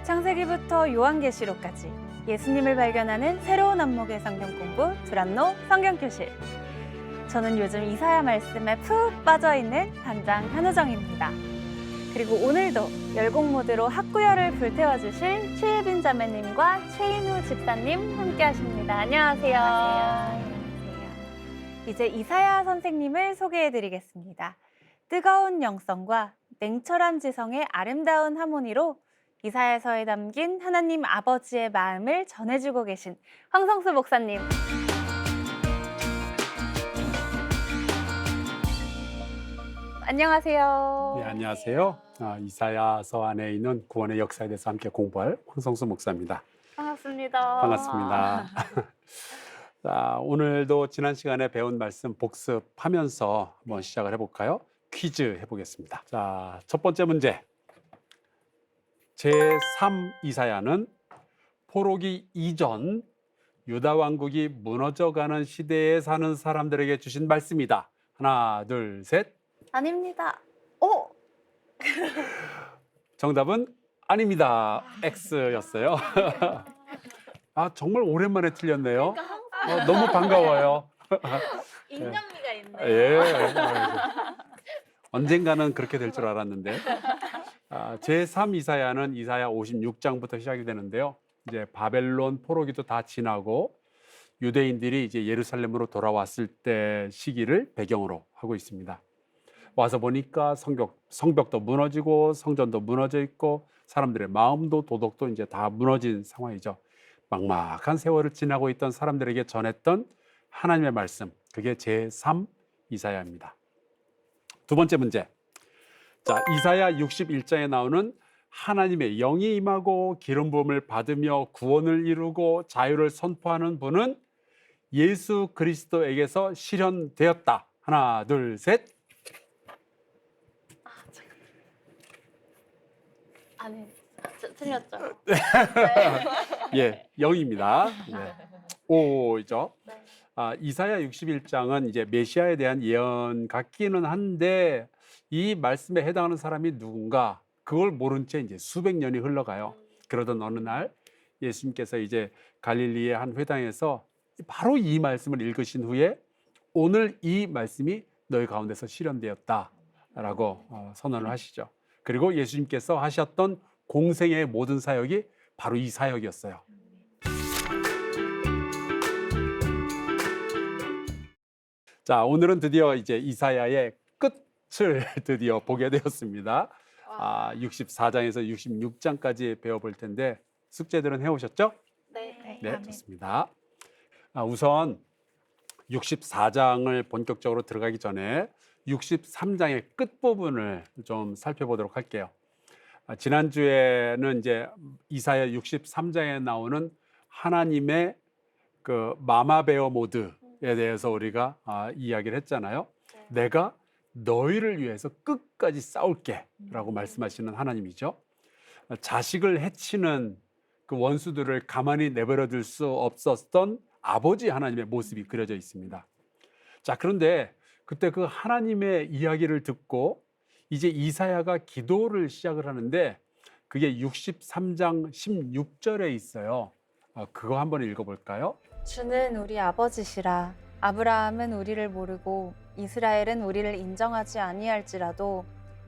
창세기부터 요한계시록까지 예수님을 발견하는 새로운 안목의 성경 공부 두란노 성경교실. 저는 요즘 이사야 말씀에 푹 빠져있는 단장 한우정입니다. 그리고 오늘도 열공 모드로 학구열을 불태워주실 최예빈 자매님과 최인우 집사님 함께 하십니다. 안녕하세요. 안녕하세요. 이제 이사야 선생님을 소개해드리겠습니다. 뜨거운 영성과 냉철한 지성의 아름다운 하모니로 이사야서에 담긴 하나님 아버지의 마음을 전해주고 계신 황성수 목사님. 안녕하세요. 네, 안녕하세요. 이사야서 안에 있는 구원의 역사에 대해서 함께 공부할 황성수 목사입니다. 반갑습니다. 반갑습니다. 자, 오늘도 지난 시간에 배운 말씀 복습하면서 한번 시작을 해볼까요? 퀴즈 해보겠습니다. 자, 첫 번째 문제. 제3 이사야는 포로기 이전 유다 왕국이 무너져가는 시대에 사는 사람들에게 주신 말씀이다. 하나, 둘, 셋. 아닙니다. 정답은 아닙니다. X였어요. 아, 정말 오랜만에 틀렸네요. 너무 반가워요. 인정미가 있네요. 예. 언젠가는 그렇게 될 줄 알았는데. 제3 이사야는 이사야 56장부터 시작이 되는데요. 이제 바벨론 포로기도 다 지나고 유대인들이 이제 예루살렘으로 돌아왔을 때 시기를 배경으로 하고 있습니다. 와서 보니까 성벽도 무너지고 성전도 무너져 있고 사람들의 마음도 도덕도 이제 다 무너진 상황이죠. 막막한 세월을 지나고 있던 사람들에게 전했던 하나님의 말씀, 그게 제3 이사야입니다. 두 번째 문제. 자, 이사야 61장에 나오는 하나님의 영이 임하고 기름 부음을 받으며 구원을 이루고 자유를 선포하는 분은 예수 그리스도에게서 실현되었다. 하나, 둘, 셋. 아니, 틀렸죠. 예, 0입니다. 네. 5죠. 네. 이사야 61장은 이제 메시아에 대한 예언 같기는 한데 이 말씀에 해당하는 사람이 누군가 그걸 모른 채 이제 수백 년이 흘러가요. 그러던 어느 날 예수님께서 이제 갈릴리의 한 회당에서 바로 이 말씀을 읽으신 후에 오늘 이 말씀이 너희 가운데서 실현되었다라고 선언을 하시죠. 그리고 예수님께서 하셨던 공생의 모든 사역이 바로 이 사역이었어요. 자, 오늘은 드디어 이제 이사야의 끝을 드디어 보게 되었습니다. 64장에서 66장까지 배워볼 텐데 숙제들은 해오셨죠? 네. 네, 좋습니다. 우선 64장을 본격적으로 들어가기 전에 63장의 끝부분을 좀 살펴보도록 할게요. 지난주에는 이제 이사야 63장에 나오는 하나님의 그 마마베어 모드에 대해서 우리가 이야기를 했잖아요. 내가 너희를 위해서 끝까지 싸울게 라고 말씀하시는 하나님이죠. 자식을 해치는 그 원수들을 가만히 내버려 둘 수 없었던 아버지 하나님의 모습이 그려져 있습니다. 자, 그런데 그때 그 하나님의 이야기를 듣고 이제 이사야가 기도를 시작을 하는데 그게 63장 16절에 있어요. 그거 한번 읽어볼까요? 주는 우리 아버지시라. 아브라함은 우리를 모르고 이스라엘은 우리를 인정하지 아니할지라도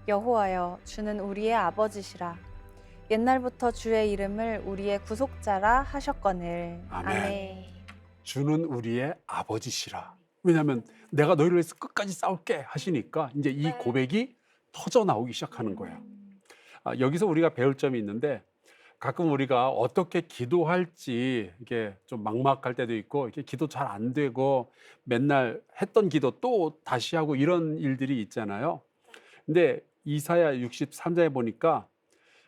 여호와여 주는 우리의 아버지시라. 옛날부터 주의 이름을 우리의 구속자라 하셨거늘. 아멘. 주는 우리의 아버지시라. 왜냐하면 내가 너희를 위해서 끝까지 싸울게 하시니까 이제 이 고백이 터져 나오기 시작하는 거예요. 여기서 우리가 배울 점이 있는데 가끔 우리가 어떻게 기도할지 이게 좀 막막할 때도 있고 이렇게 기도 잘 안 되고 맨날 했던 기도 또 다시 하고 이런 일들이 있잖아요. 근데 이사야 63장에 보니까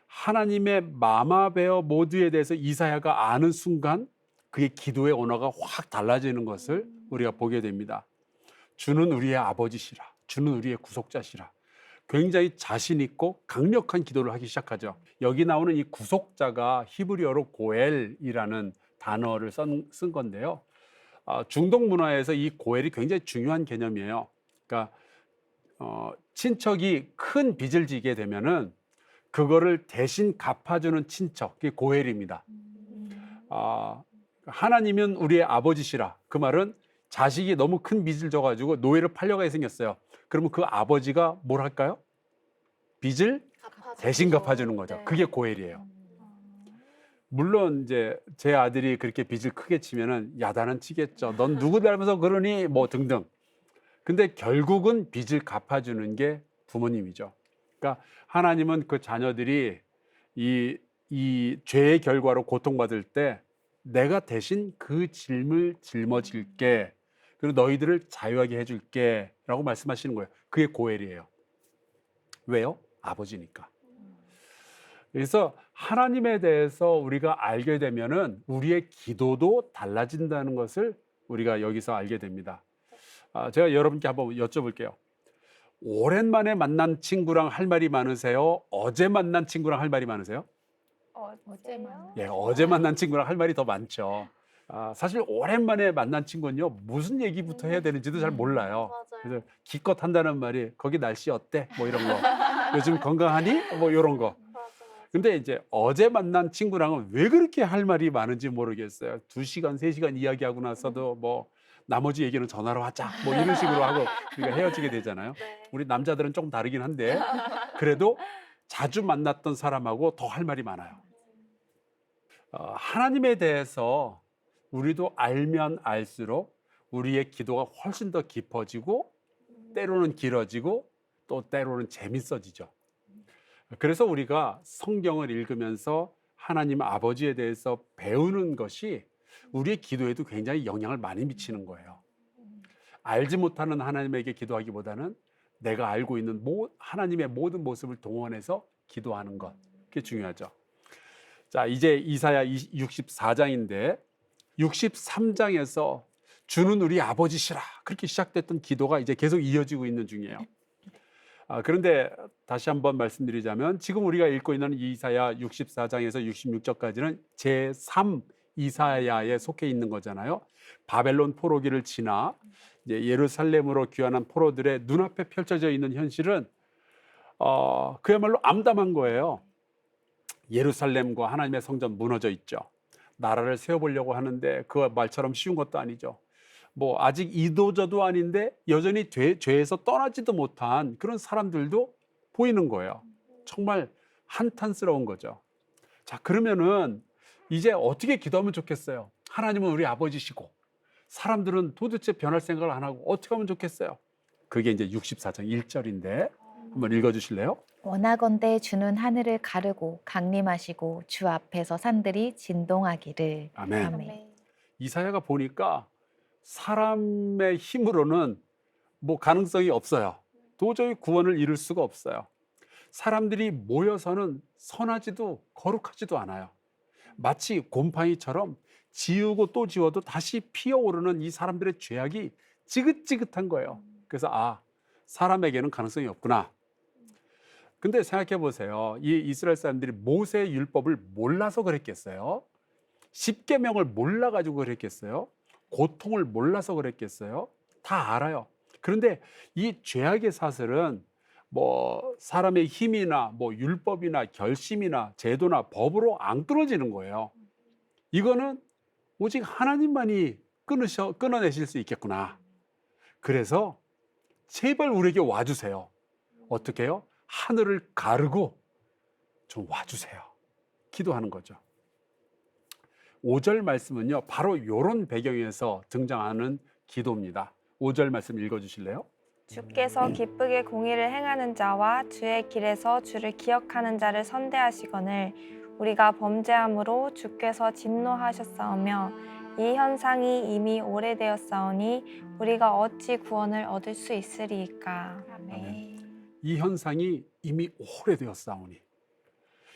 하나님의 마마베어 모드에 대해서 이사야가 아는 순간 그게 기도의 언어가 확 달라지는 것을 우리가 보게 됩니다. 주는 우리의 아버지시라. 주는 우리의 구속자시라. 굉장히 자신 있고 강력한 기도를 하기 시작하죠. 여기 나오는 이 구속자가 히브리어로 고엘이라는 단어를 쓴 건데요. 중동 문화에서 이 고엘이 굉장히 중요한 개념이에요. 그러니까 친척이 큰 빚을 지게 되면은 그거를 대신 갚아주는 친척, 그게 고엘입니다. 하나님은 우리의 아버지시라. 그 말은 자식이 너무 큰 빚을 져가지고 노예를 팔려가게 생겼어요. 그러면 그 아버지가 뭘 할까요? 빚을 대신 갚아주는 거죠. 네. 그게 고엘이에요. 물론 이제 제 아들이 그렇게 빚을 크게 치면은 야단은 치겠죠. 넌 누구 닮아서 그러니 뭐 등등. 근데 결국은 빚을 갚아주는 게 부모님이죠. 그러니까 하나님은 그 자녀들이 이 죄의 결과로 고통받을 때 내가 대신 그 짐을 짊어질게. 그리고 너희들을 자유하게 해줄게 라고 말씀하시는 거예요. 그게 고엘이에요. 왜요? 아버지니까. 그래서 하나님에 대해서 우리가 알게 되면은 우리의 기도도 달라진다는 것을 우리가 여기서 알게 됩니다. 제가 여러분께 한번 여쭤볼게요. 오랜만에 만난 친구랑 할 말이 많으세요? 어제 만난 친구랑 할 말이 많으세요? 어제만. 예, 어제 만난 친구랑 할 말이 더 많죠. 사실 오랜만에 만난 친구는요, 무슨 얘기부터 해야 되는지도 잘 몰라요. 맞아요. 그래서 기껏 한다는 말이 거기 날씨 어때? 뭐 이런 거. 요즘 건강하니? 뭐 이런 거. 맞아요. 근데 이제 어제 만난 친구랑은 왜 그렇게 할 말이 많은지 모르겠어요. 2시간, 3시간 이야기하고 나서도 뭐 나머지 얘기는 전화로 하자. 뭐 이런 식으로 하고 우리가 헤어지게 되잖아요. 네. 우리 남자들은 조금 다르긴 한데 그래도 자주 만났던 사람하고 더 할 말이 많아요. 하나님에 대해서 우리도 알면 알수록 우리의 기도가 훨씬 더 깊어지고 때로는 길어지고 또 때로는 재밌어지죠. 그래서 우리가 성경을 읽으면서 하나님 아버지에 대해서 배우는 것이 우리의 기도에도 굉장히 영향을 많이 미치는 거예요. 알지 못하는 하나님에게 기도하기보다는 내가 알고 있는 하나님의 모든 모습을 동원해서 기도하는 것, 그게 중요하죠. 자, 이제 이사야 64장인데 63장에서 주는 우리 아버지시라 그렇게 시작됐던 기도가 이제 계속 이어지고 있는 중이에요. 그런데 다시 한번 말씀드리자면 지금 우리가 읽고 있는 이사야 64장에서 66절까지는 제3 이사야에 속해 있는 거잖아요. 바벨론 포로기를 지나 이제 예루살렘으로 귀환한 포로들의 눈앞에 펼쳐져 있는 현실은 그야말로 암담한 거예요. 예루살렘과 하나님의 성전 무너져 있죠. 나라를 세워보려고 하는데 그 말처럼 쉬운 것도 아니죠. 뭐 아직 이도저도 아닌데 여전히 죄에서 떠나지도 못한 그런 사람들도 보이는 거예요. 정말 한탄스러운 거죠. 자, 그러면은 이제 어떻게 기도하면 좋겠어요? 하나님은 우리 아버지시고 사람들은 도대체 변할 생각을 안 하고 어떻게 하면 좋겠어요? 그게 이제 64장 1절인데 한번 읽어주실래요? 원하건대 주는 하늘을 가르고 강림하시고 주 앞에서 산들이 진동하기를. 아멘. 아멘. 이사야가 보니까 사람의 힘으로는 뭐 가능성이 없어요. 도저히 구원을 이룰 수가 없어요. 사람들이 모여서는 선하지도 거룩하지도 않아요. 마치 곰팡이처럼 지우고 또 지워도 다시 피어오르는 이 사람들의 죄악이 지긋지긋한 거예요. 그래서 사람에게는 가능성이 없구나. 근데 생각해 보세요. 이 이스라엘 사람들이 모세의 율법을 몰라서 그랬겠어요? 십계명을 몰라가지고 그랬겠어요? 고통을 몰라서 그랬겠어요? 다 알아요. 그런데 이 죄악의 사슬은 뭐 사람의 힘이나 뭐 율법이나 결심이나 제도나 법으로 안 끊어지는 거예요. 이거는 오직 하나님만이 끊어내실 수 있겠구나. 그래서 제발 우리에게 와주세요. 어떻게 해요? 하늘을 가르고 좀 와주세요. 기도하는 거죠. 5절 말씀은요, 바로 이런 배경에서 등장하는 기도입니다. 5절 말씀 읽어주실래요? 주께서 기쁘게 공의를 행하는 자와 주의 길에서 주를 기억하는 자를 선대하시거늘 우리가 범죄함으로 주께서 진노하셨사오며 이 현상이 이미 오래되었사오니 우리가 어찌 구원을 얻을 수 있으리이까. 아멘. 이 현상이 이미 오래되었사오니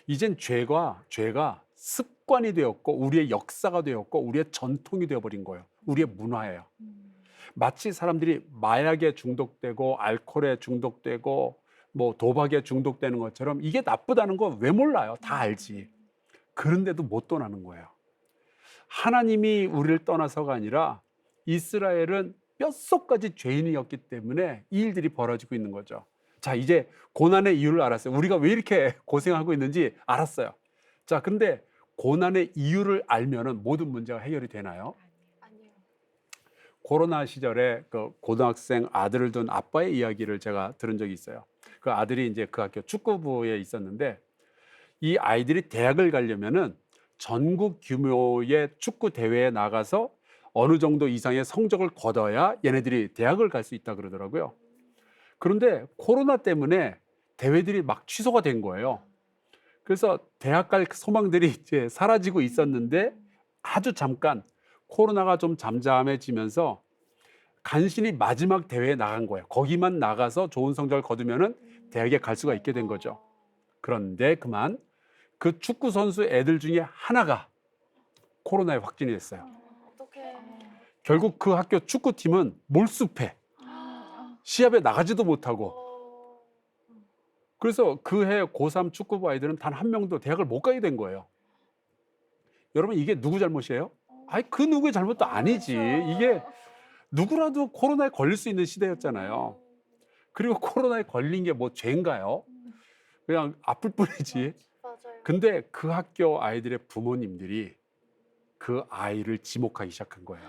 이젠 죄가 습관이 되었고 우리의 역사가 되었고 우리의 전통이 되어버린 거예요. 우리의 문화예요. 마치 사람들이 마약에 중독되고 알코올에 중독되고 뭐 도박에 중독되는 것처럼 이게 나쁘다는 거 왜 몰라요? 다 알지. 그런데도 못 떠나는 거예요. 하나님이 우리를 떠나서가 아니라 이스라엘은 뼛속까지 죄인이었기 때문에 이 일들이 벌어지고 있는 거죠. 자, 이제 고난의 이유를 알았어요. 우리가 왜 이렇게 고생하고 있는지 알았어요. 자, 근데 고난의 이유를 알면은 모든 문제가 해결이 되나요? 아니요. 코로나 시절에 그 고등학생 아들을 둔 아빠의 이야기를 제가 들은 적이 있어요. 그 아들이 이제 그 학교 축구부에 있었는데 이 아이들이 대학을 가려면은 전국 규모의 축구 대회에 나가서 어느 정도 이상의 성적을 거둬야 얘네들이 대학을 갈 수 있다 그러더라고요. 그런데 코로나 때문에 대회들이 막 취소가 된 거예요. 그래서 대학 갈 소망들이 이제 사라지고 있었는데 아주 잠깐 코로나가 좀 잠잠해지면서 간신히 마지막 대회에 나간 거예요. 거기만 나가서 좋은 성적을 거두면은 대학에 갈 수가 있게 된 거죠. 그런데 그만 그 축구 선수 애들 중에 하나가 코로나에 확진이 됐어요. 어떡해. 결국 그 학교 축구팀은 몰수패, 시합에 나가지도 못하고, 그래서 그해 고3 축구부 아이들은 단 한 명도 대학을 못 가게 된 거예요. 여러분, 이게 누구 잘못이에요? 아니, 그 누구의 잘못도 아니지. 이게 누구라도 코로나에 걸릴 수 있는 시대였잖아요. 그리고 코로나에 걸린 게 뭐 죄인가요? 그냥 아플 뿐이지. 맞아요. 근데 그 학교 아이들의 부모님들이 그 아이를 지목하기 시작한 거예요.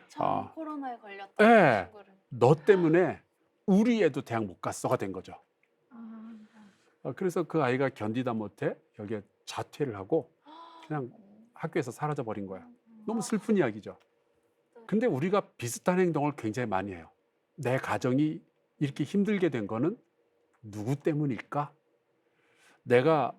처음 코로나에 걸렸던 네. 친구를. 너 때문에 우리 애도 대학 못 갔어가 된 거죠. 그래서 그 아이가 견디다 못해 여기에 자퇴를 하고 그냥 학교에서 사라져 버린 거야. 너무 슬픈 이야기죠. 근데 우리가 비슷한 행동을 굉장히 많이 해요. 내 가정이 이렇게 힘들게 된 거는 누구 때문일까?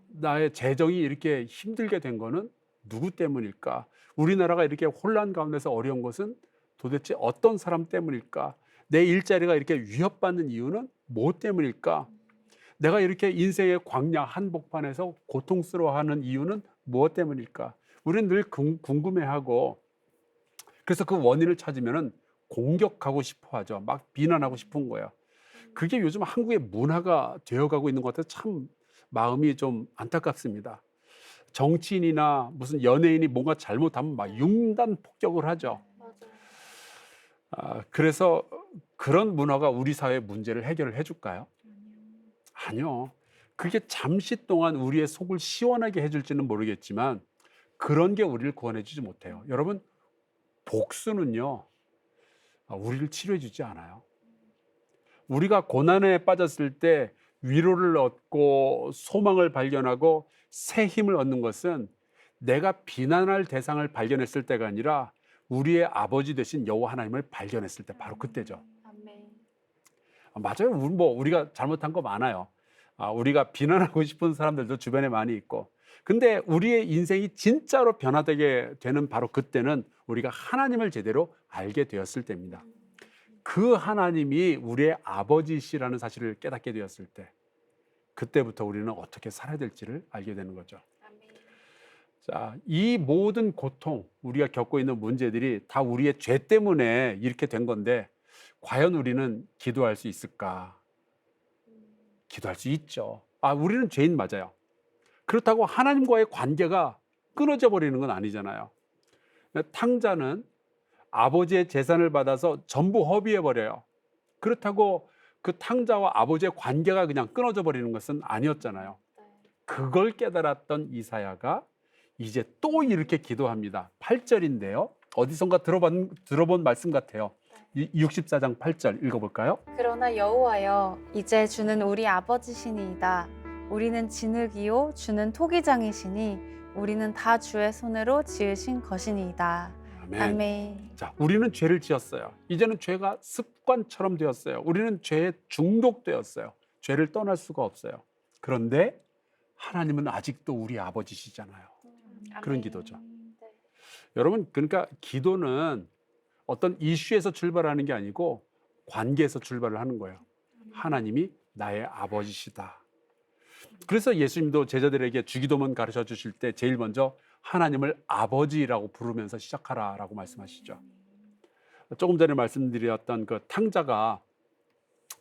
나의 재정이 이렇게 힘들게 된 거는 누구 때문일까? 우리나라가 이렇게 혼란 가운데서 어려운 것은 도대체 어떤 사람 때문일까? 내 일자리가 이렇게 위협받는 이유는 뭐 때문일까? 내가 이렇게 인생의 광야 한복판에서 고통스러워하는 이유는 무엇 때문일까? 우리는 늘 궁금해하고, 그래서 그 원인을 찾으면은 공격하고 싶어 하죠. 막 비난하고 싶은 거예요. 그게 요즘 한국의 문화가 되어가고 있는 것 같아서 참 마음이 좀 안타깝습니다. 정치인이나 무슨 연예인이 뭔가 잘못하면 막 융단 폭격을 하죠. 그래서 그런 문화가 우리 사회의 문제를 해결을 해줄까요? 아니요. 그게 잠시 동안 우리의 속을 시원하게 해줄지는 모르겠지만 그런 게 우리를 구원해주지 못해요. 여러분, 복수는요, 우리를 치료해주지 않아요. 우리가 고난에 빠졌을 때 위로를 얻고 소망을 발견하고 새 힘을 얻는 것은 내가 비난할 대상을 발견했을 때가 아니라 우리의 아버지 되신 여호와 하나님을 발견했을 때, 바로 그때죠. 맞아요. 우리가 잘못한 거 많아요. 우리가 비난하고 싶은 사람들도 주변에 많이 있고. 근데 우리의 인생이 진짜로 변화되게 되는 바로 그때는 우리가 하나님을 제대로 알게 되었을 때입니다. 그 하나님이 우리의 아버지시라는 사실을 깨닫게 되었을 때, 그때부터 우리는 어떻게 살아야 될지를 알게 되는 거죠. 자, 이 모든 고통, 우리가 겪고 있는 문제들이 다 우리의 죄 때문에 이렇게 된 건데 과연 우리는 기도할 수 있을까? 기도할 수 있죠. 우리는 죄인 맞아요. 그렇다고 하나님과의 관계가 끊어져 버리는 건 아니잖아요. 탕자는 아버지의 재산을 받아서 전부 허비해 버려요. 그렇다고 그 탕자와 아버지의 관계가 그냥 끊어져 버리는 것은 아니었잖아요. 그걸 깨달았던 이사야가 이제 또 이렇게 기도합니다. 8절인데요. 어디선가 들어본 말씀 같아요. 64장 8절 읽어볼까요? 그러나 여호와여, 이제 주는 우리 아버지시니이다. 우리는 진흙이요 주는 토기장이시니 우리는 다 주의 손으로 지으신 것이니이다. 아멘. 아멘. 자, 우리는 죄를 지었어요. 이제는 죄가 습관처럼 되었어요. 우리는 죄에 중독되었어요. 죄를 떠날 수가 없어요. 그런데 하나님은 아직도 우리 아버지시잖아요. 그런 기도죠. 여러분, 그러니까 기도는 어떤 이슈에서 출발하는 게 아니고 관계에서 출발을 하는 거예요. 하나님이 나의 아버지시다. 그래서 예수님도 제자들에게 주기도문 가르쳐 주실 때 제일 먼저 하나님을 아버지라고 부르면서 시작하라라고 말씀하시죠. 조금 전에 말씀드렸던 그 탕자가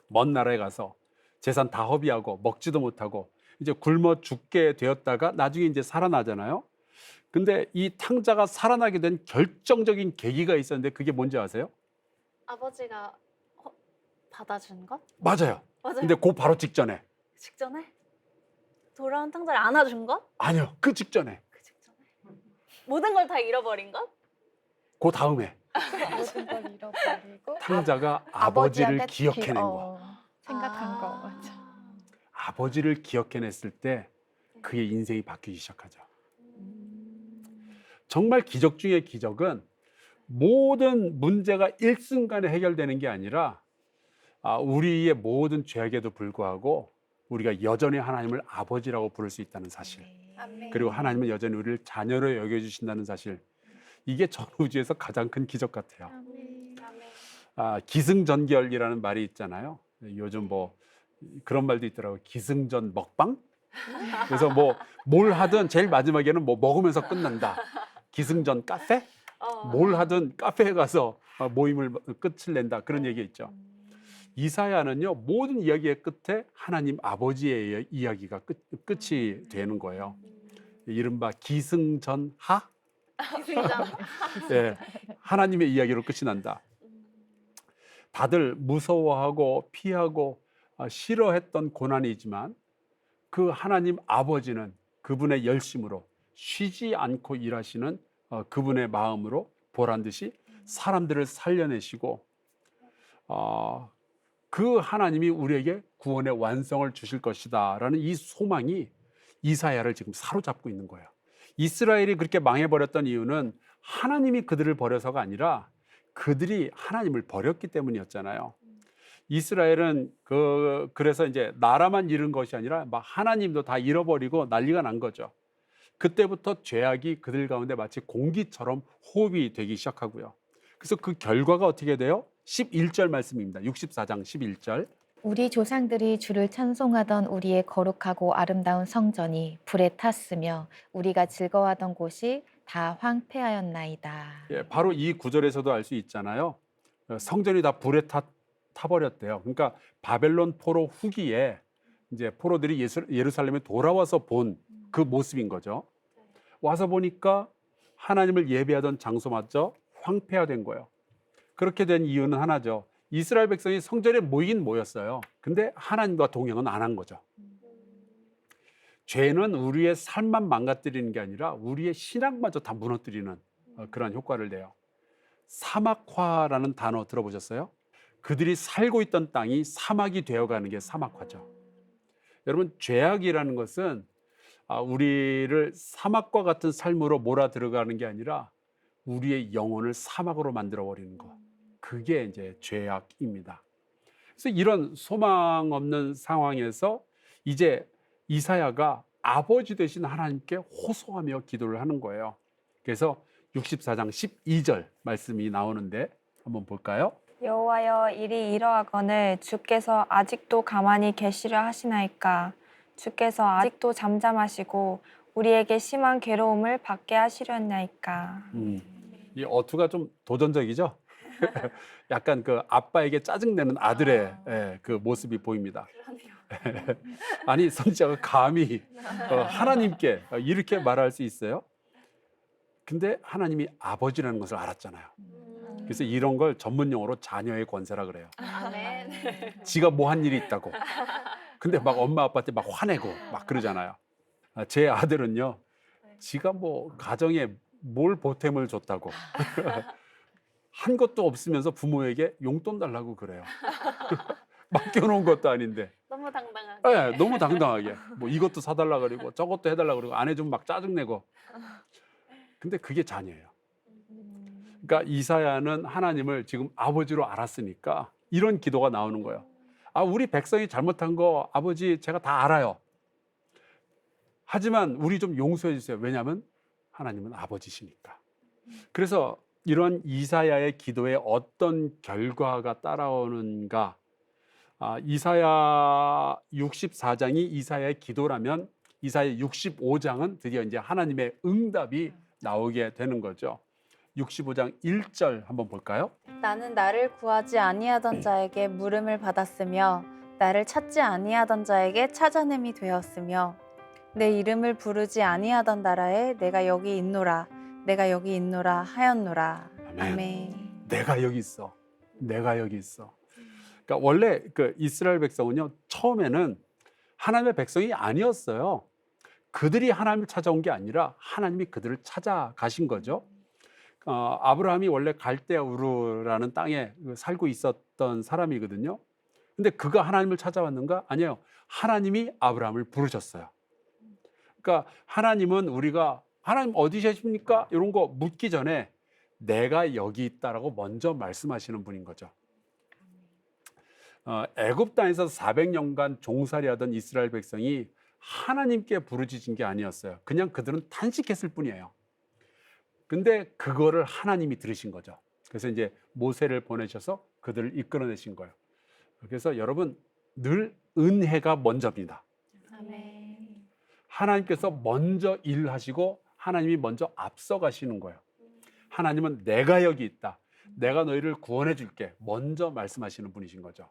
먼 나라에 가서 재산 다 허비하고 먹지도 못하고 이제 굶어 죽게 되었다가 나중에 이제 살아나잖아요. 근데 이 탕자가 살아나게 된 결정적인 계기가 있었는데 그게 뭔지 아세요? 아버지가 받아준 것? 맞아요. 맞아요. 근데 그 바로 직전에. 직전에 돌아온 탕자를 안아준 것? 아니요. 그 직전에. 그 직전에 모든 걸 다 잃어버린 것? 그 다음에 모든 걸 잃어버리고 탕자가 아버지를 아버지한테 기억해낸 거. 생각한 거 맞아. 아버지를 기억해냈을 때 그의 인생이 바뀌기 시작하죠. 정말 기적 중의 기적은 모든 문제가 일순간에 해결되는 게 아니라 우리의 모든 죄악에도 불구하고 우리가 여전히 하나님을 아버지라고 부를 수 있다는 사실, 그리고 하나님은 여전히 우리를 자녀로 여겨주신다는 사실, 이게 전 우주에서 가장 큰 기적 같아요. 기승전결이라는 말이 있잖아요. 요즘 뭐 그런 말도 있더라고요. 기승전 먹방? 그래서 뭐 뭘 하든 제일 마지막에는 뭐 먹으면서 끝난다. 기승전 카페? 뭘 하든 카페에 가서 모임을 끝을 낸다. 그런 얘기 있죠. 이사야는요, 모든 이야기의 끝에 하나님 아버지의 이야기가 끝이 되는 거예요. 이른바 기승전하? 예, 하나님의 이야기로 끝이 난다. 다들 무서워하고 피하고 싫어했던 고난이지만 그 하나님 아버지는 그분의 열심으로 쉬지 않고 일하시는 그분의 마음으로 보란 듯이 사람들을 살려내시고 그 하나님이 우리에게 구원의 완성을 주실 것이다라는 이 소망이 이사야를 지금 사로잡고 있는 거예요. 이스라엘이 그렇게 망해버렸던 이유는 하나님이 그들을 버려서가 아니라 그들이 하나님을 버렸기 때문이었잖아요. 이스라엘은 그래서 이제 나라만 잃은 것이 아니라 막 하나님도 다 잃어버리고 난리가 난 거죠. 그때부터 죄악이 그들 가운데 마치 공기처럼 호흡이 되기 시작하고요. 그래서 그 결과가 어떻게 돼요? 11절 말씀입니다. 64장 11절. 우리 조상들이 주를 찬송하던 우리의 거룩하고 아름다운 성전이 불에 탔으며 우리가 즐거워하던 곳이 다 황폐하였나이다. 예, 바로 이 구절에서도 알 수 있잖아요. 성전이 다 불에 타버렸대요. 그러니까 바벨론 포로 후기에 이제 포로들이 예루살렘에 돌아와서 본 그 모습인 거죠. 와서 보니까 하나님을 예배하던 장소마저 황폐화된 거예요. 그렇게 된 이유는 하나죠. 이스라엘 백성이 성전에 모이긴 모였어요. 근데 하나님과 동행은 안 한 거죠. 죄는 우리의 삶만 망가뜨리는 게 아니라 우리의 신앙마저 다 무너뜨리는 그런 효과를 내요. 사막화라는 단어 들어보셨어요? 그들이 살고 있던 땅이 사막이 되어가는 게 사막화죠. 여러분, 죄악이라는 것은 우리를 사막과 같은 삶으로 몰아 들어가는 게 아니라 우리의 영혼을 사막으로 만들어 버리는 것. 그게 이제 죄악입니다. 그래서 이런 소망 없는 상황에서 이제 이사야가 아버지 되신 하나님께 호소하며 기도를 하는 거예요. 그래서 64장 12절 말씀이 나오는데 한번 볼까요? 여호와여, 일이 이러하거늘 주께서 아직도 가만히 계시려 하시나이까? 주께서 아직도 잠잠하시고 우리에게 심한 괴로움을 받게 하시려나이까? 이 어투가 좀 도전적이죠? 약간 그 아빠에게 짜증내는 아들의 그 모습이 보입니다. 아니, 선지자가 감히 하나님께 이렇게 말할 수 있어요? 근데 하나님이 아버지라는 것을 알았잖아요. 그래서 이런 걸 전문 용어로 자녀의 권세라 그래요. 지가 뭐 한 일이 있다고. 근데 막 엄마 아빠한테 막 화내고 막 그러잖아요. 제 아들은요, 지가 뭐 가정에 뭘 보탬을 줬다고 한 것도 없으면서 부모에게 용돈 달라고 그래요. 맡겨놓은 것도 아닌데. 너무 당당하게. 네, 너무 당당하게. 뭐 이것도 사달라 그러고 저것도 해달라 그러고 안 해주면 막 짜증내고. 근데 그게 자녀예요. 그러니까 이사야는 하나님을 지금 아버지로 알았으니까 이런 기도가 나오는 거예요. 우리 백성이 잘못한 거 아버지 제가 다 알아요. 하지만 우리 좀 용서해 주세요. 왜냐하면 하나님은 아버지시니까. 그래서 이런 이사야의 기도에 어떤 결과가 따라오는가? 이사야 64장이 이사야의 기도라면 이사야 65장은 드디어 이제 하나님의 응답이 나오게 되는 거죠. 65장 1절 한번 볼까요? 나는 나를 구하지 아니하던 자에게 물음을 받았으며 나를 찾지 아니하던 자에게 찾아냄이 되었으며 내 이름을 부르지 아니하던 나라에 내가 여기 있노라 내가 여기 있노라 하였노라. 아멘. 아멘. 내가 여기 있어. 내가 여기 있어. 그러니까 원래 그 이스라엘 백성은요, 처음에는 하나님의 백성이 아니었어요. 그들이 하나님을 찾아온 게 아니라 하나님이 그들을 찾아가신 거죠. 아브라함이 원래 갈대아 우르라는 땅에 살고 있었던 사람이거든요. 근데 그가 하나님을 찾아왔는가? 아니에요. 하나님이 아브라함을 부르셨어요. 그러니까 하나님은 우리가 하나님 어디 계십니까? 이런 거 묻기 전에 내가 여기 있다라고 먼저 말씀하시는 분인 거죠. 애굽 땅에서 400년간 종살이하던 이스라엘 백성이 하나님께 부르짖은 게 아니었어요. 그냥 그들은 탄식했을 뿐이에요. 근데 그거를 하나님이 들으신 거죠. 그래서 이제 모세를 보내셔서 그들을 이끌어내신 거예요. 그래서 여러분, 늘 은혜가 먼저입니다. 하나님께서 먼저 일하시고 하나님이 먼저 앞서가시는 거예요. 하나님은 내가 여기 있다, 내가 너희를 구원해 줄게, 먼저 말씀하시는 분이신 거죠.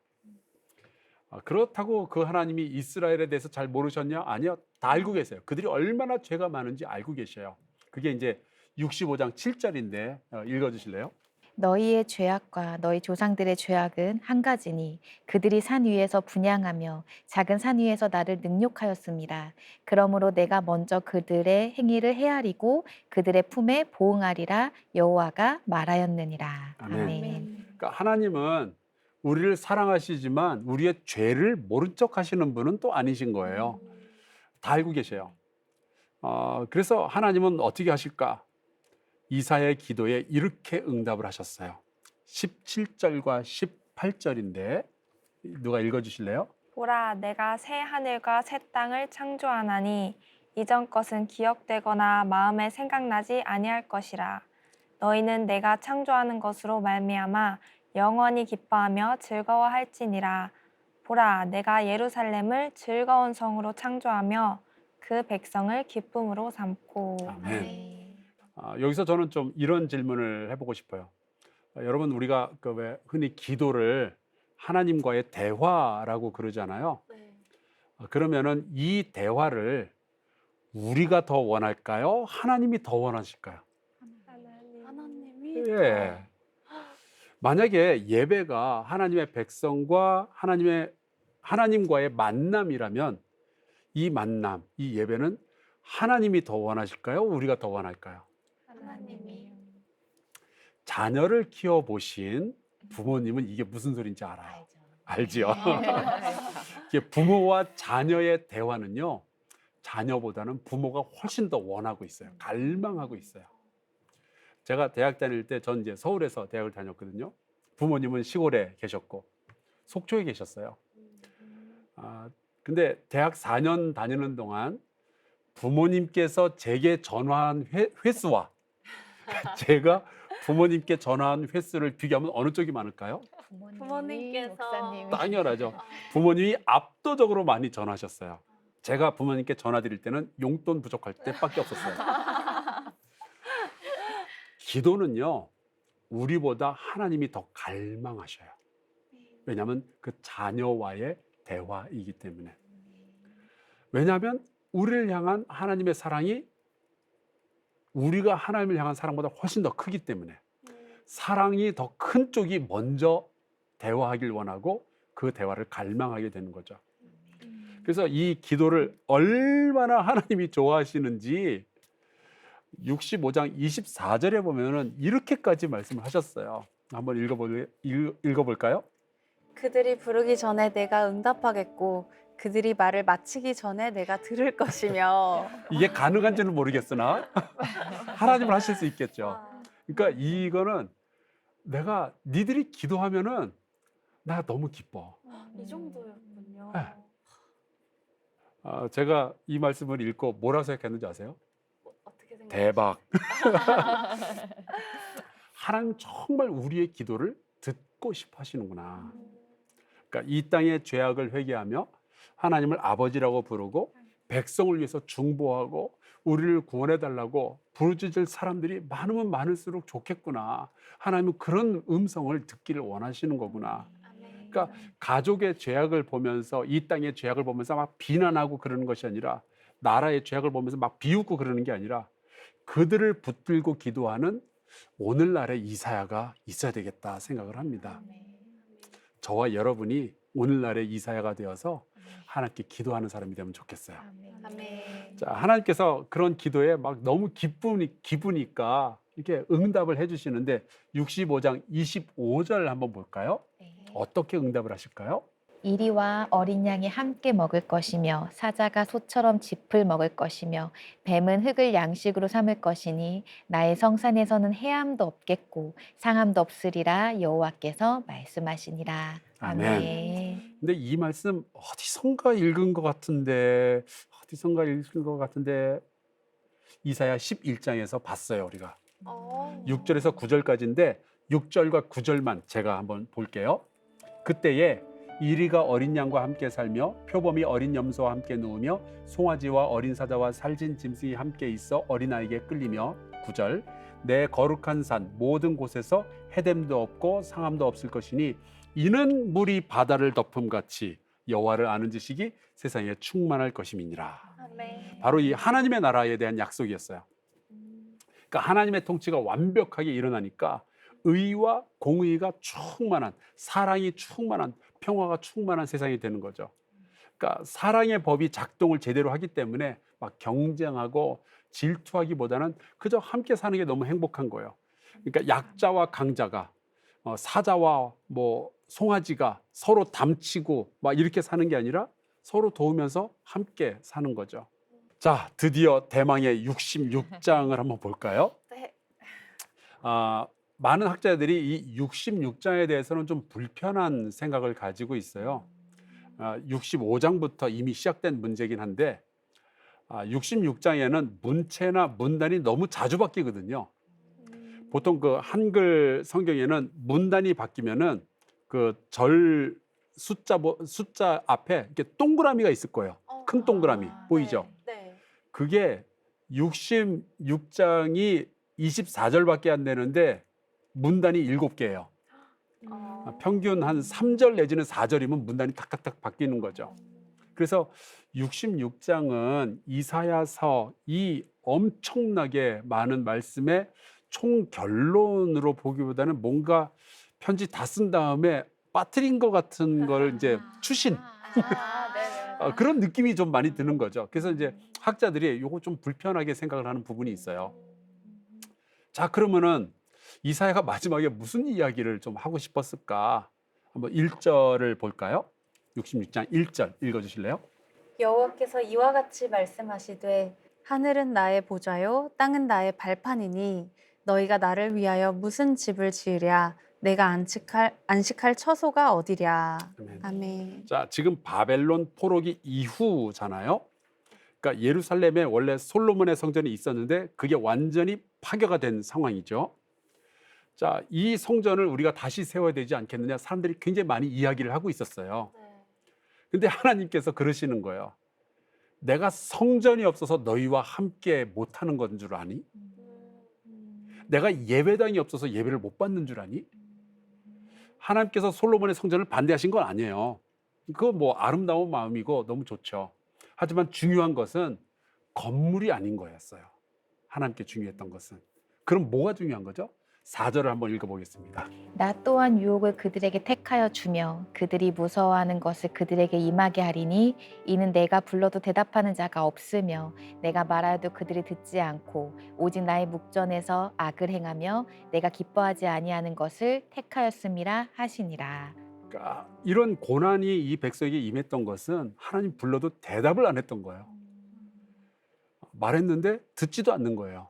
그렇다고 그 하나님이 이스라엘에 대해서 잘 모르셨냐? 아니요, 다 알고 계세요. 그들이 얼마나 죄가 많은지 알고 계셔요. 그게 이제 65장 7절인데 읽어주실래요? 너희의 죄악과 너희 조상들의 죄악은 한 가지니 그들이 산 위에서 분향하며 작은 산 위에서 나를 능욕하였습니다. 그러므로 내가 먼저 그들의 행위를 헤아리고 그들의 품에 보응하리라 여호와가 말하였느니라. 아멘. 아멘. 그러니까 하나님은 우리를 사랑하시지만 우리의 죄를 모른 척 하시는 분은 또 아니신 거예요. 다 알고 계셔요. 그래서 하나님은 어떻게 하실까? 이사야의 기도에 이렇게 응답을 하셨어요. 17절과 18절인데 누가 읽어주실래요? 보라, 내가 새 하늘과 새 땅을 창조하나니 이전 것은 기억되거나 마음에 생각나지 아니할 것이라. 너희는 내가 창조하는 것으로 말미암아 영원히 기뻐하며 즐거워할지니라. 보라, 내가 예루살렘을 즐거운 성으로 창조하며 그 백성을 기쁨으로 삼고. 아멘. 여기서 저는 좀 이런 질문을 해보고 싶어요. 여러분, 우리가 왜 흔히 기도를 하나님과의 대화라고 그러잖아요. 그러면은 이 대화를 우리가 더 원할까요? 하나님이 더 원하실까요? 하나님이 예. 만약에 예배가 하나님의 백성과 하나님과의 만남이라면 이 만남, 이 예배는 하나님이 더 원하실까요? 우리가 더 원할까요? 하나님이. 자녀를 키워보신 부모님은 이게 무슨 소리인지 알아요. 알지요? 이게 부모와 자녀의 대화는요, 자녀보다는 부모가 훨씬 더 원하고 있어요. 갈망하고 있어요. 제가 대학 다닐 때 전 이제 서울에서 대학을 다녔거든요. 부모님은 시골에 계셨고 속초에 계셨어요. 근데 대학 4년 다니는 동안 부모님께서 제게 전화한 횟수와 제가 부모님께 전화한 횟수를 비교하면 어느 쪽이 많을까요? 부모님께서. 목사님이. 당연하죠. 부모님이 압도적으로 많이 전화하셨어요. 제가 부모님께 전화 드릴 때는 용돈 부족할 때밖에 없었어요. 기도는요, 우리보다 하나님이 더 갈망하셔요. 왜냐하면 그 자녀와의 대화이기 때문에. 왜냐하면 우리를 향한 하나님의 사랑이 우리가 하나님을 향한 사랑보다 훨씬 더 크기 때문에 사랑이 더 큰 쪽이 먼저 대화하길 원하고 그 대화를 갈망하게 되는 거죠. 그래서 이 기도를 얼마나 하나님이 좋아하시는지 65장 24절에 보면은 이렇게까지 말씀을 하셨어요. 한번 읽어볼까요? 그들이 부르기 전에 내가 응답하겠고 그들이 말을 마치기 전에 내가 들을 것이며. 이게 가능한지는 모르겠으나 하나님은 하실 수 있겠죠. 그러니까 이거는 내가 니들이 기도하면은 나 너무 기뻐. 이 정도였군요. 네. 제가 이 말씀을 읽고 뭐라고 생각했는지 아세요? 어떻게 생각하세요? 대박. 하나님 정말 우리의 기도를 듣고 싶어 하시는구나. 그러니까 이 땅의 죄악을 회개하며 하나님을 아버지라고 부르고 백성을 위해서 중보하고 우리를 구원해 달라고 부르짖을 사람들이 많으면 많을수록 좋겠구나. 하나님은 그런 음성을 듣기를 원하시는 거구나. 그러니까 가족의 죄악을 보면서, 이 땅의 죄악을 보면서 막 비난하고 그러는 것이 아니라, 나라의 죄악을 보면서 막 비웃고 그러는 게 아니라 그들을 붙들고 기도하는 오늘날의 이사야가 있어야 되겠다 생각을 합니다. 저와 여러분이 오늘날의 이사야가 되어서 하나님께 기도하는 사람이 되면 좋겠어요. 자, 하나님께서 그런 기도에 막 너무 기쁘니까 이렇게 응답을 해주시는데 65장 25절 한번 볼까요? 어떻게 응답을 하실까요? 이리와 어린 양이 함께 먹을 것이며 사자가 소처럼 짚을 먹을 것이며 뱀은 흙을 양식으로 삼을 것이니 나의 성산에서는 해함도 없겠고 상함도 없으리라 여호와께서 말씀하시니라. 아멘. 근데 이 말씀 어디선가 읽은 것 같은데 이사야 11장에서 봤어요, 우리가. 6절에서 9절까지인데 6절과 9절만 제가 한번 볼게요. 그때에 이리가 어린 양과 함께 살며 표범이 어린 염소와 함께 누우며 송아지와 어린 사자와 살진 짐승이 함께 있어 어린아이에게 끌리며 9절 내 거룩한 산 모든 곳에서 해됨도 없고 상함도 없을 것이니 이는 물이 바다를 덮음같이 여호와를 아는 지식이 세상에 충만할 것임이니라. 바로 이 하나님의 나라에 대한 약속이었어요. 그러니까 하나님의 통치가 완벽하게 일어나니까 의와 공의가 충만한, 사랑이 충만한, 평화가 충만한 세상이 되는 거죠. 그러니까 사랑의 법이 작동을 제대로 하기 때문에 막 경쟁하고 질투하기보다는 그저 함께 사는 게 너무 행복한 거예요. 그러니까 약자와 강자가 사자와 뭐 송아지가 서로 담치고 막 이렇게 사는 게 아니라 서로 도우면서 함께 사는 거죠. 자, 드디어 대망의 66장을 한번 볼까요? 네. 많은 학자들이 이 66장에 대해서는 좀 불편한 생각을 가지고 있어요. 65장부터 이미 시작된 문제긴 한데 66장에는 문체나 문단이 너무 자주 바뀌거든요. 보통 그 한글 성경에는 문단이 바뀌면은 그 절 숫자 앞에 이렇게 동그라미가 있을 거예요. 큰 동그라미 보이죠? 그게 66장이 24절밖에 안 되는데 문단이 7개예요. 평균 한 3절 내지는 4절이면 문단이 탁탁탁 바뀌는 거죠. 그래서 66장은 이사야서 이 엄청나게 많은 말씀의 총결론으로 보기보다는 뭔가 편지 다 쓴 다음에 빠뜨린 것 같은 걸 이제 추신 그런 느낌이 좀 많이 드는 거죠. 그래서 이제 학자들이 이거 좀 불편하게 생각을 하는 부분이 있어요. 자, 그러면은 이사야가 마지막에 무슨 이야기를 좀 하고 싶었을까? 한번 1절을 볼까요? 66장 1절 읽어주실래요? 여호와께서 이와 같이 말씀하시되 하늘은 나의 보좌요 땅은 나의 발판이니 너희가 나를 위하여 무슨 집을 지으랴 내가 안식할 처소가 어디랴. 아멘. 아멘. 자, 지금 바벨론 포로기 이후잖아요. 그러니까 예루살렘에 원래 솔로몬의 성전이 있었는데 그게 완전히 파괴가 된 상황이죠. 자, 이 성전을 우리가 다시 세워야 되지 않겠느냐 사람들이 굉장히 많이 이야기를 하고 있었어요. 근데 하나님께서 그러시는 거예요. 내가 성전이 없어서 너희와 함께 못하는 건 줄 아니? 내가 예배당이 없어서 예배를 못 받는 줄 아니? 하나님께서 솔로몬의 성전을 반대하신 건 아니에요. 그거 뭐 아름다운 마음이고 너무 좋죠. 하지만 중요한 것은 건물이 아닌 거였어요. 하나님께 중요했던 것은. 그럼 뭐가 중요한 거죠? 4절을 한번 읽어보겠습니다. 나 또한 유혹을 그들에게 택하여 주며 그들이 무서워하는 것을 그들에게 임하게 하리니 이는 내가 불러도 대답하는 자가 없으며 내가 말하여도 그들이 듣지 않고 오직 나의 묵전에서 악을 행하며 내가 기뻐하지 아니하는 것을 택하였음이라 하시니라. 그러니까 이런 고난이 이 백성에게 임했던 것은 하나님 불러도 대답을 안 했던 거예요. 말했는데 듣지도 않는 거예요.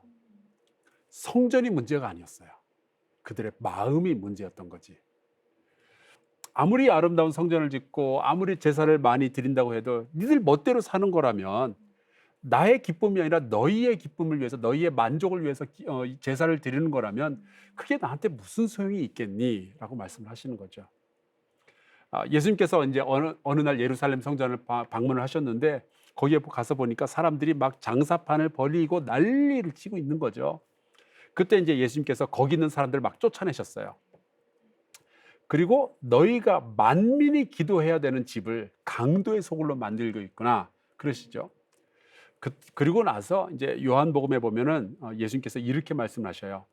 성전이 문제가 아니었어요. 그들의 마음이 문제였던 거지. 아무리 아름다운 성전을 짓고 아무리 제사를 많이 드린다고 해도 니들 멋대로 사는 거라면 나의 기쁨이 아니라 너희의 기쁨을 위해서 너희의 만족을 위해서 제사를 드리는 거라면 그게 나한테 무슨 소용이 있겠니? 라고 말씀을 하시는 거죠. 예수님께서 이제 어느 날 예루살렘 성전을 방문을 하셨는데 거기에 가서 보니까 사람들이 막 장사판을 벌이고 난리를 치고 있는 거죠. 그때 이제 예수님께서 거기 있는 사람들을 막 쫓아내셨어요. 그리고 너희가 만민이 기도해야 되는 집을 강도의 소굴로 만들고 있구나 그러시죠. 그리고 나서 이제 요한복음에 보면은 예수님께서 이렇게 말씀하셔요.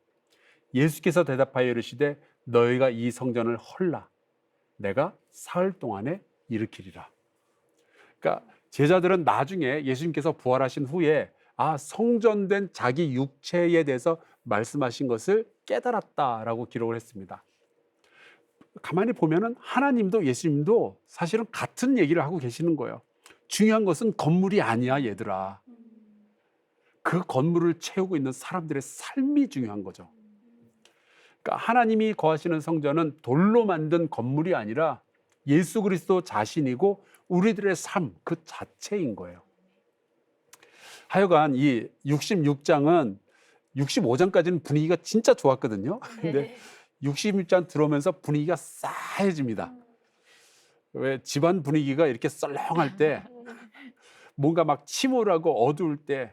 예수께서 대답하여 이르시되 너희가 이 성전을 헐라 내가 사흘 동안에 일으키리라. 그러니까 제자들은 나중에 예수님께서 부활하신 후에 성전된 자기 육체에 대해서 말씀하신 것을 깨달았다라고 기록을 했습니다. 가만히 보면은 하나님도 예수님도 사실은 같은 얘기를 하고 계시는 거예요. 중요한 것은 건물이 아니야, 얘들아. 그 건물을 채우고 있는 사람들의 삶이 중요한 거죠. 그러니까 하나님이 거하시는 성전은 돌로 만든 건물이 아니라 예수 그리스도 자신이고 우리들의 삶 그 자체인 거예요. 하여간 이 66장은 65장까지는 분위기가 진짜 좋았거든요. 근데 66장 들어오면서 분위기가 싸해집니다. 왜 집안 분위기가 이렇게 썰렁할 때 뭔가 막 침울하고 어두울 때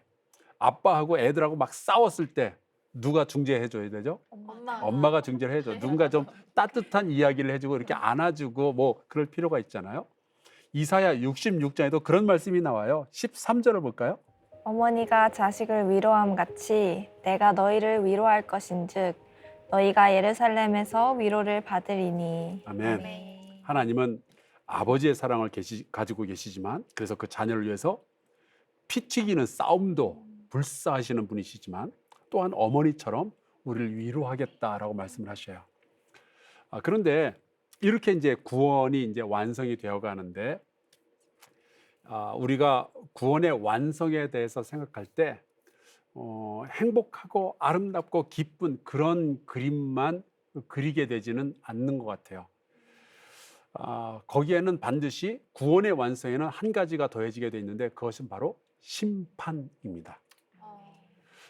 아빠하고 애들하고 막 싸웠을 때 누가 중재해 줘야 되죠? 엄마가 중재를 해줘. 누군가 좀 따뜻한 이야기를 해주고 이렇게 안아주고 뭐 그럴 필요가 있잖아요. 이사야 66장에도 그런 말씀이 나와요. 13절을 볼까요? 어머니가 자식을 위로함 같이 내가 너희를 위로할 것인즉 너희가 예루살렘에서 위로를 받으리니. 아멘. 하나님은 아버지의 사랑을 가지고 계시지만 그래서 그 자녀를 위해서 피 튀기는 싸움도 불사하시는 분이시지만 또한 어머니처럼 우리를 위로하겠다라고 말씀을 하셔요. 그런데 이렇게 이제 구원이 이제 완성이 되어 가는데 우리가 구원의 완성에 대해서 생각할 때 행복하고 아름답고 기쁜 그런 그림만 그리게 되지는 않는 것 같아요. 거기에는 반드시 구원의 완성에는 한 가지가 더해지게 돼 있는데 그것은 바로 심판입니다.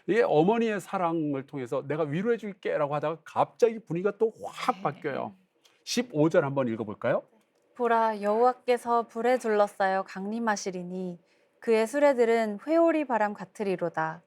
이게 어머니의 사랑을 통해서 내가 위로해 줄게 라고 하다가 갑자기 분위기가 또 확 바뀌어요. 15절 한번 읽어볼까요? 보라, 여호와께서 불에 둘러싸여 강림하시리니 그의 수레들은 회오리 바람 같으리로다.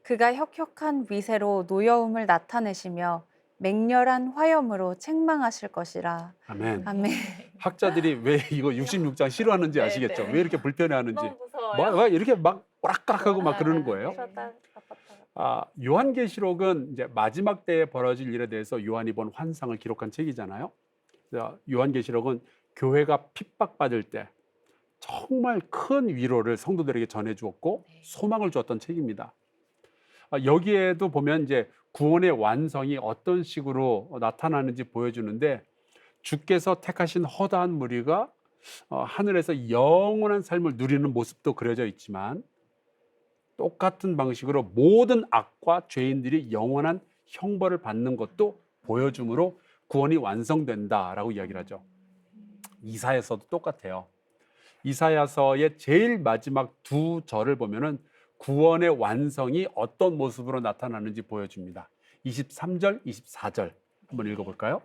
그가 혁혁한 위세로 노여움을 나타내시며 맹렬한 화염으로 책망하실 것이라. 아멘. 아멘. 학자들이 왜 이거 66장 싫어하는지 아시겠죠? 네. 왜 이렇게 불편해하는지. 무서워요. 막 이렇게 막 오락가락하고 막 그러는 거예요. 아팠다가. 요한계시록은 이제 마지막 때에 벌어질 일에 대해서 요한이 본 환상을 기록한 책이잖아요. 요한계시록은 교회가 핍박받을 때 정말 큰 위로를 성도들에게 전해 주었고 소망을 주었던 책입니다. 여기에도 보면 이제 구원의 완성이 어떤 식으로 나타나는지 보여주는데 주께서 택하신 허다한 무리가 하늘에서 영원한 삶을 누리는 모습도 그려져 있지만 똑같은 방식으로 모든 악과 죄인들이 영원한 형벌을 받는 것도 보여줌으로 구원이 완성된다라고 이야기를 하죠. 이사야서도 똑같아요. 이사야서의 제일 마지막 두 절을 보면은 구원의 완성이 어떤 모습으로 나타나는지 보여줍니다. 23절, 24절 한번 읽어볼까요?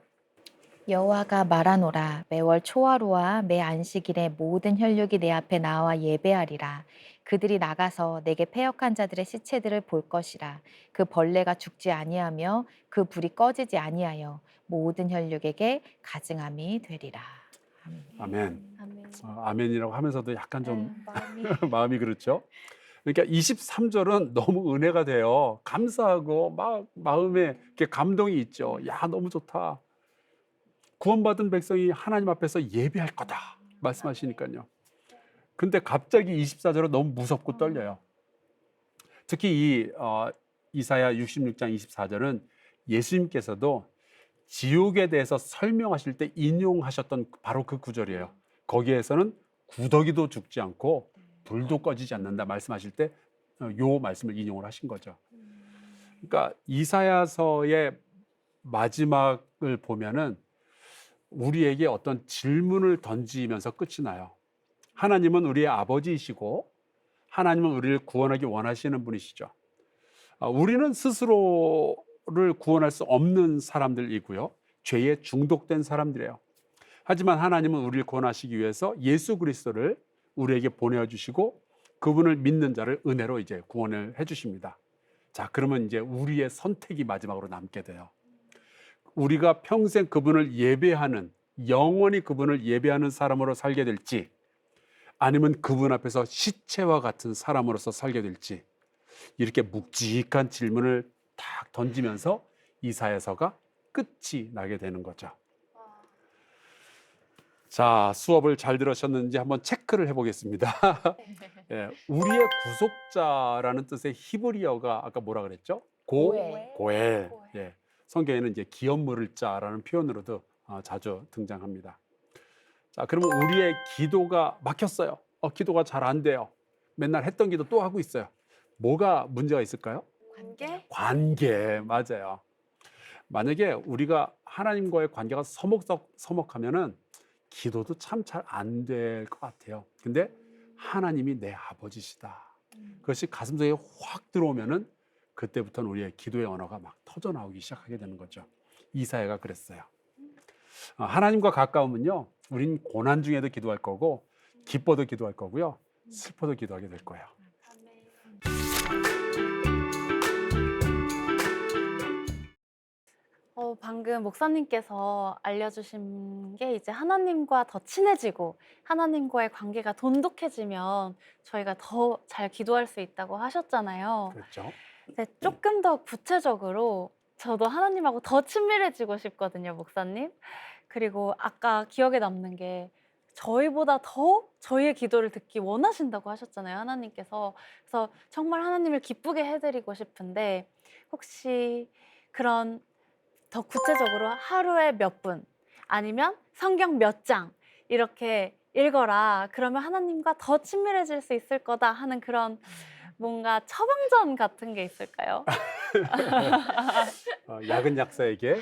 여호와가 말하노라 매월 초하루와 매 안식일에 모든 혈육이 내 앞에 나와 예배하리라. 그들이 나가서 내게 패역한 자들의 시체들을 볼 것이라. 그 벌레가 죽지 아니하며 그 불이 꺼지지 아니하여 모든 혈육에게 가증함이 되리라. 아멘. 아멘. 아멘이라고 하면서도 약간 좀 마음이 마음이 그렇죠. 그러니까 23절은 너무 은혜가 돼요. 감사하고 막 마음에 이렇게 감동이 있죠. 야, 너무 좋다. 구원받은 백성이 하나님 앞에서 예배할 거다 말씀하시니까요. 근데 갑자기 24절은 너무 무섭고 떨려요. 특히 이 이사야 66장 24절은 예수님께서도 지옥에 대해서 설명하실 때 인용하셨던 바로 그 구절이에요. 거기에서는 구더기도 죽지 않고 불도 꺼지지 않는다 말씀하실 때 요 말씀을 인용을 하신 거죠. 그러니까 이사야서의 마지막을 보면은 우리에게 어떤 질문을 던지면서 끝이 나요. 하나님은 우리의 아버지이시고 하나님은 우리를 구원하기 원하시는 분이시죠. 우리는 스스로를 구원할 수 없는 사람들이고요. 죄에 중독된 사람들이에요. 하지만 하나님은 우리를 구원하시기 위해서 예수 그리스도를 우리에게 보내주시고 그분을 믿는 자를 은혜로 이제 구원을 해주십니다. 자, 그러면 이제 우리의 선택이 마지막으로 남게 돼요. 우리가 평생 그분을 예배하는, 영원히 그분을 예배하는 사람으로 살게 될지 아니면 그분 앞에서 시체와 같은 사람으로서 살게 될지 이렇게 묵직한 질문을 딱 던지면서 이사야서가 끝이 나게 되는 거죠. 자, 수업을 잘 들으셨는지 한번 체크를 해보겠습니다. 예, 우리의 구속자라는 뜻의 히브리어가 아까 뭐라 그랬죠? 고엘. 고엘. 예, 성경에는 이제 기업 물을 자라는 표현으로도 자주 등장합니다. 자, 그러면 우리의 기도가 막혔어요. 기도가 잘 안 돼요. 맨날 했던 기도 또 하고 있어요. 뭐가 문제가 있을까요? 관계? 관계, 맞아요. 만약에 우리가 하나님과의 관계가 서먹하면은 기도도 참 잘 안 될 것 같아요. 근데 하나님이 내 아버지시다. 그것이 가슴속에 확 들어오면은 그때부터는 우리의 기도의 언어가 막 터져 나오기 시작하게 되는 거죠. 이사야가 그랬어요. 하나님과 가까우면요, 우린 고난 중에도 기도할 거고, 기뻐도 기도할 거고요, 슬퍼도 기도하게 될 거예요. 방금 목사님께서 알려주신 게 이제 하나님과 더 친해지고 하나님과의 관계가 돈독해지면 저희가 더 잘 기도할 수 있다고 하셨잖아요. 그렇죠? 네, 조금 더 구체적으로 저도 하나님하고 더 친밀해지고 싶거든요, 목사님. 그리고 아까 기억에 남는 게 저희보다 더 저희의 기도를 듣기 원하신다고 하셨잖아요, 하나님께서. 그래서 정말 하나님을 기쁘게 해드리고 싶은데 혹시 그런 더 구체적으로 하루에 몇 분 아니면 성경 몇 장 이렇게 읽어라. 그러면 하나님과 더 친밀해질 수 있을 거다 하는 그런 뭔가 처방전 같은 게 있을까요? 약은 약사에게,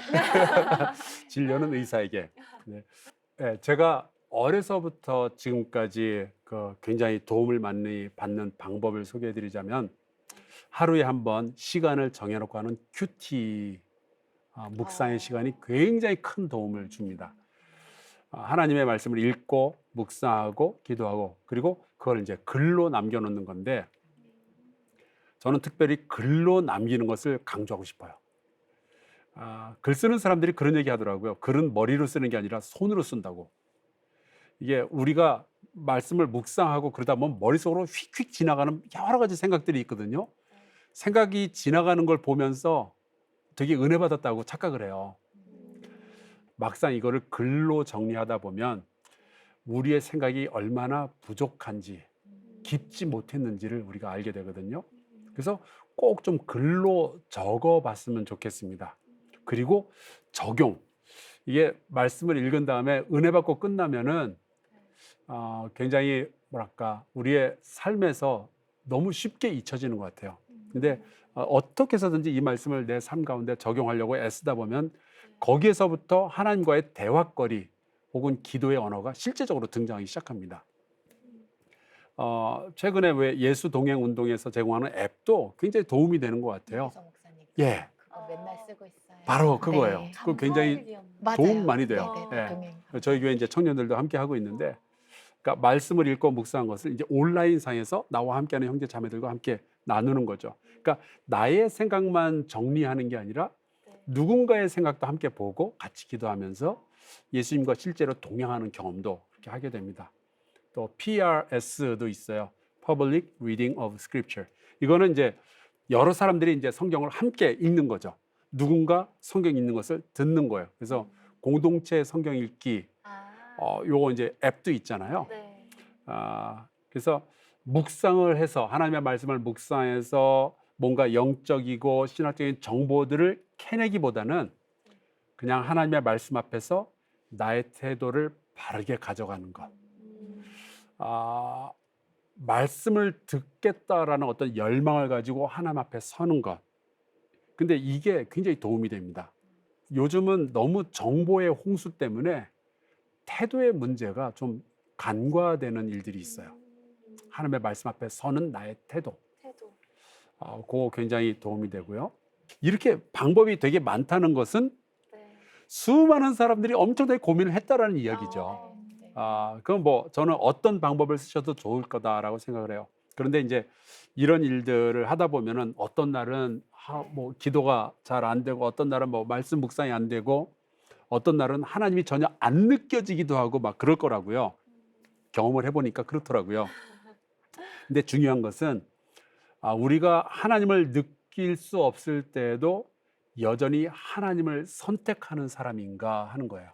진료는 의사에게. 네. 네, 제가 어려서부터 지금까지 굉장히 도움을 많이 받는 방법을 소개해드리자면 하루에 한 번 시간을 정해놓고 하는 큐티 묵상의 시간이 굉장히 큰 도움을 줍니다. 하나님의 말씀을 읽고 묵상하고 기도하고 그리고 그걸 이제 글로 남겨놓는 건데 저는 특별히 글로 남기는 것을 강조하고 싶어요. 글 쓰는 사람들이 그런 얘기 하더라고요. 글은 머리로 쓰는 게 아니라 손으로 쓴다고. 이게 우리가 말씀을 묵상하고 그러다 보면 머릿속으로 휙휙 지나가는 여러 가지 생각들이 있거든요. 생각이 지나가는 걸 보면서 되게 은혜 받았다고 착각을 해요. 막상 이거를 글로 정리하다 보면 우리의 생각이 얼마나 부족한지 깊지 못했는지를 우리가 알게 되거든요. 그래서 꼭 좀 글로 적어 봤으면 좋겠습니다. 그리고 적용. 이게 말씀을 읽은 다음에 은혜 받고 끝나면은 굉장히 뭐랄까 우리의 삶에서 너무 쉽게 잊혀지는 것 같아요. 근데 어떻게 해서든지 이 말씀을 내 삶 가운데 적용하려고 애쓰다 보면 거기에서부터 하나님과의 대화거리 혹은 기도의 언어가 실제적으로 등장하기 시작합니다. 최근에 왜 예수 동행 운동에서 제공하는 앱도 굉장히 도움이 되는 것 같아요. 목사님. 예, 그거 맨날 쓰고 있어요. 바로 그거예요. 네. 그거 굉장히 맞아요. 도움 많이 돼요. 네, 네, 예. 동행. 저희 교회 이제 청년들도 함께 하고 있는데, 그러니까 말씀을 읽고 묵상한 것을 이제 온라인 상에서 나와 함께하는 형제 자매들과 함께 나누는 거죠. 그러니까 나의 생각만 정리하는 게 아니라 누군가의 생각도 함께 보고 같이 기도하면서 예수님과 실제로 동행하는 경험도 그렇게 하게 됩니다. 또 PRS도 있어요. Public Reading of Scripture. 이거는 이제 여러 사람들이 이제 성경을 함께 읽는 거죠. 누군가 성경 읽는 것을 듣는 거예요. 그래서 공동체 성경 읽기, 요거 이제 앱도 있잖아요. 네. 그래서 묵상을 해서 하나님의 말씀을 묵상해서 뭔가 영적이고 신학적인 정보들을 캐내기보다는 그냥 하나님의 말씀 앞에서 나의 태도를 바르게 가져가는 것. 말씀을 듣겠다라는 어떤 열망을 가지고 하나님 앞에 서는 것. 근데 이게 굉장히 도움이 됩니다. 요즘은 너무 정보의 홍수 때문에 태도의 문제가 좀 간과되는 일들이 있어요. 하나님의 말씀 앞에 서는 나의 태도. 그거 굉장히 도움이 되고요. 이렇게 방법이 되게 많다는 것은 수많은 사람들이 엄청나게 고민을 했다라는 이야기죠. 그럼 뭐 저는 어떤 방법을 쓰셔도 좋을 거다라고 생각을 해요. 그런데 이제 이런 일들을 하다 보면은 어떤 날은 뭐 기도가 잘 안 되고 어떤 날은 뭐 말씀 묵상이 안 되고 어떤 날은 하나님이 전혀 안 느껴지기도 하고 막 그럴 거라고요. 경험을 해보니까 그렇더라고요. 근데 중요한 것은 우리가 하나님을 느낄 수 없을 때에도 여전히 하나님을 선택하는 사람인가 하는 거예요.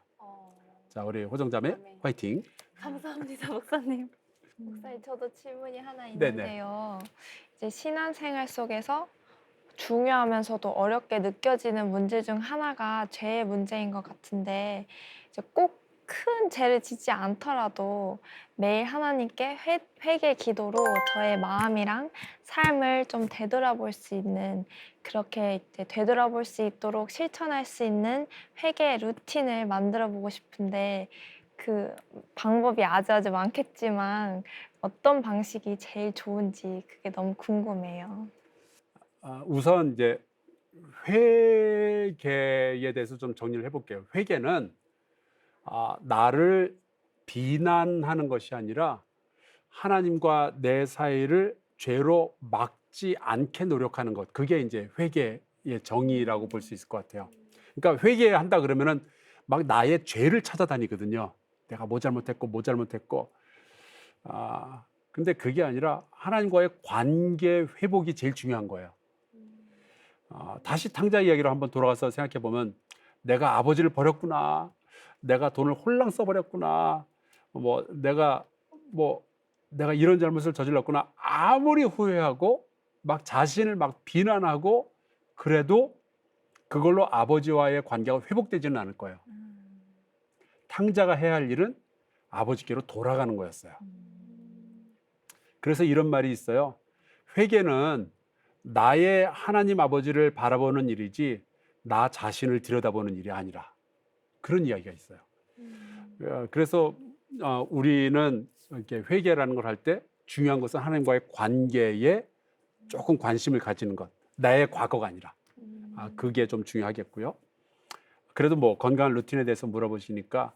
자, 우리 호정자매 아멘. 화이팅. 감사합니다, 목사님. 목사님, 저도 질문이 하나 네네. 있는데요. 이제 신앙생활 속에서 중요하면서도 어렵게 느껴지는 문제 중 하나가 죄의 문제인 것 같은데, 이제 꼭 큰 죄를 짓지 않더라도 매일 하나님께 회개 기도로 저의 마음이랑 삶을 좀 되돌아볼 수 있는, 그렇게 이제 되돌아볼 수 있도록 실천할 수 있는 회개 루틴을 만들어 보고 싶은데, 그 방법이 아주 많겠지만 어떤 방식이 제일 좋은지 그게 너무 궁금해요. 우선 이제 회개에 대해서 좀 정리를 해볼게요. 회개는 나를 비난하는 것이 아니라 하나님과 내 사이를 죄로 막지 않게 노력하는 것. 그게 이제 회개의 정의라고 볼 수 있을 것 같아요. 그러니까 회개한다 그러면은 막 나의 죄를 찾아다니거든요. 내가 뭐 잘못했고. 근데 그게 아니라 하나님과의 관계 회복이 제일 중요한 거예요. 다시 탕자 이야기로 한번 돌아가서 생각해 보면 내가 아버지를 버렸구나. 내가 돈을 홀랑 써버렸구나. 내가 이런 잘못을 저질렀구나. 아무리 후회하고 막 자신을 막 비난하고 그래도 그걸로 아버지와의 관계가 회복되지는 않을 거예요. 탕자가 해야 할 일은 아버지께로 돌아가는 거였어요. 그래서 이런 말이 있어요. 회개는 나의 하나님 아버지를 바라보는 일이지 나 자신을 들여다보는 일이 아니라, 그런 이야기가 있어요. 그래서 우리는 이렇게 회개라는 걸 할 때 중요한 것은 하나님과의 관계에 조금 관심을 가지는 것, 나의 과거가 아니라. 그게 좀 중요하겠고요. 그래도 뭐 건강한 루틴에 대해서 물어보시니까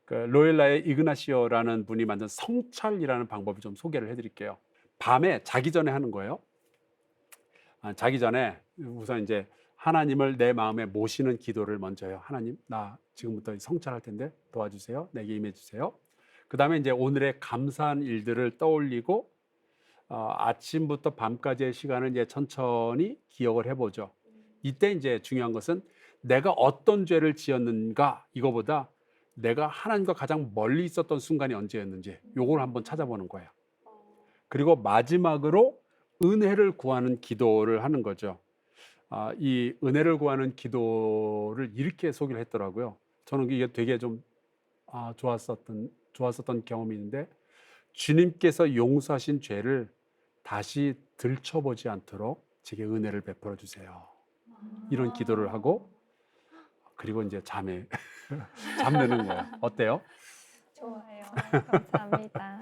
그 로엘라의 이그나시오라는 분이 만든 성찰이라는 방법을 좀 소개를 해드릴게요. 밤에 자기 전에 하는 거예요. 자기 전에 우선 이제 하나님을 내 마음에 모시는 기도를 먼저 해요. 하나님, 나 지금부터 성찰할 텐데 도와주세요. 내게 임해주세요. 그 다음에 이제 오늘의 감사한 일들을 떠올리고 아침부터 밤까지의 시간을 이제 천천히 기억을 해보죠. 이때 이제 중요한 것은 내가 어떤 죄를 지었는가, 이거보다 내가 하나님과 가장 멀리 있었던 순간이 언제였는지 요걸 한번 찾아보는 거예요. 그리고 마지막으로 은혜를 구하는 기도를 하는 거죠. 이 은혜를 구하는 기도를 이렇게 소개를 했더라고요. 저는 이게 되게 좀 좋았었던 경험이 있는데, 주님께서 용서하신 죄를 다시 들춰보지 않도록 제게 은혜를 베풀어 주세요. 이런 기도를 하고, 그리고 이제 잠드는 거예요. 어때요? 좋아요. 감사합니다.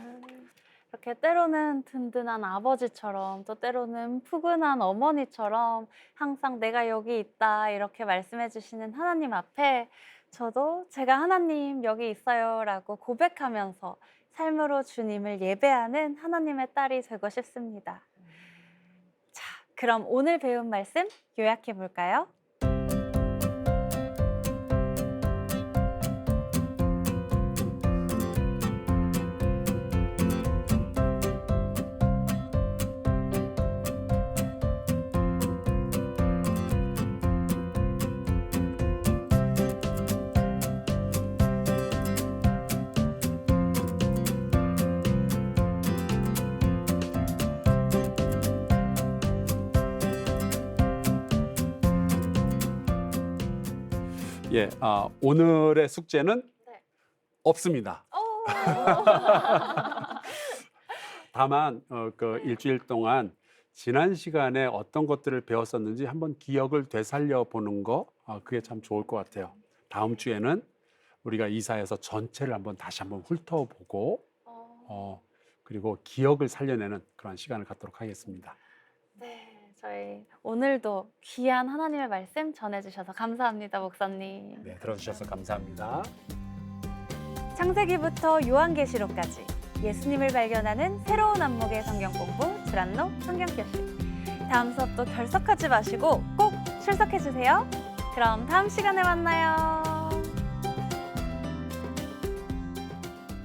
이렇게 때로는 든든한 아버지처럼 또 때로는 푸근한 어머니처럼 항상 내가 여기 있다 이렇게 말씀해 주시는 하나님 앞에 저도 제가 하나님 여기 있어요 라고 고백하면서 삶으로 주님을 예배하는 하나님의 딸이 되고 싶습니다. 자, 그럼 오늘 배운 말씀 요약해 볼까요? 오늘의 숙제는 네. 없습니다. 다만 그 일주일 동안 지난 시간에 어떤 것들을 배웠었는지 한번 기억을 되살려 보는 거, 그게 참 좋을 것 같아요. 다음 주에는 우리가 이사야서 전체를 다시 한번 훑어보고 그리고 기억을 살려내는 그런 시간을 갖도록 하겠습니다. 네, 저희 오늘도 귀한 하나님의 말씀 전해주셔서 감사합니다, 목사님. 네, 들어주셔서 감사합니다. 창세기부터 요한계시록까지 예수님을 발견하는 새로운 안목의 성경 공부 드란노 성경교실. 다음 수업도 결석하지 마시고 꼭 출석해 주세요. 그럼 다음 시간에 만나요.